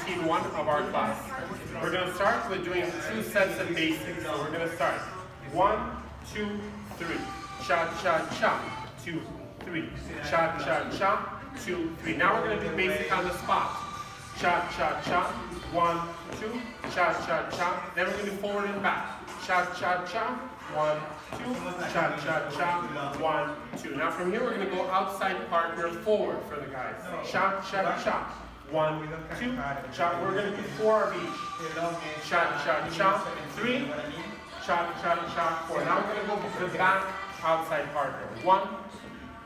routine 1 of our class. We're going to start with doing 2 sets of basics. So we're going to start 1, 2, 3. Cha-cha-cha. 2, 3. Cha-cha-cha. 2, 3. Now we're going to do basic on the spot. Cha-cha-cha. 1, 2. Cha-cha-cha. Then we're going to do forward and back. Cha-cha-cha. 1, 2, cha-cha-cha, 1, 2. Now from here we're going to go outside partner forward for the guys. Cha-cha-cha, 1, 2, cha. We're going to do 4 of each. Cha-cha-cha, 3, cha-cha-cha, 4. Now we're going to go to the back outside partner. 1,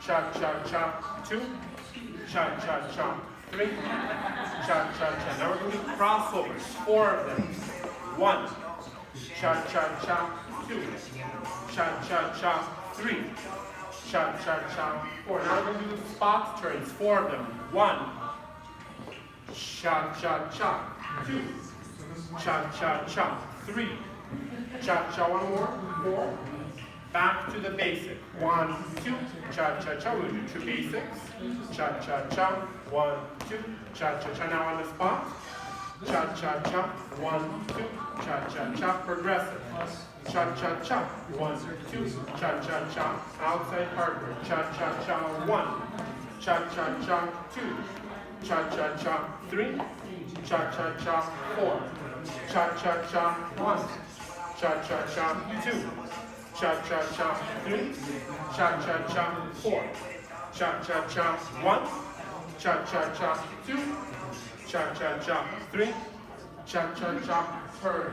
cha-cha-cha, 2, cha-cha-cha, 3, cha-cha-cha. Now we're going to do crossovers, 4 of them. 1, cha-cha-cha, 2, cha-cha-cha, 3, cha-cha-cha, 4. Now we're going to do spot turns, 4 of them. 1, cha-cha-cha, 2, cha-cha-cha, 3, cha-cha, 1 more, 4. Back to the basic. 1, 2, cha-cha-cha. We'll do 2 basics. Cha-cha-cha, 1, 2, cha-cha-cha. Now on the spot. Cha-cha-cha, 1, 2, cha-cha-cha, progressive. Cha-cha-cha, 1, 2, cha-cha-cha, outside partner. Cha-cha-cha, 1, cha-cha-cha, 2, cha-cha-cha, 3, cha-cha-cha, 4, cha-cha-cha, 1, cha-cha-cha, 2, cha-cha-cha, 3, cha-cha-cha, 4, cha-cha-cha, 1, cha-cha-cha, 2, cha-cha-cha, 3, cha-cha-cha, turn.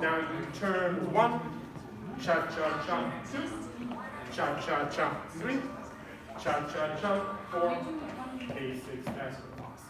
Now you turn 1, cha-cha-cha, 2, cha-cha-cha, 3, cha-cha-cha, 4, basics, that's the boss.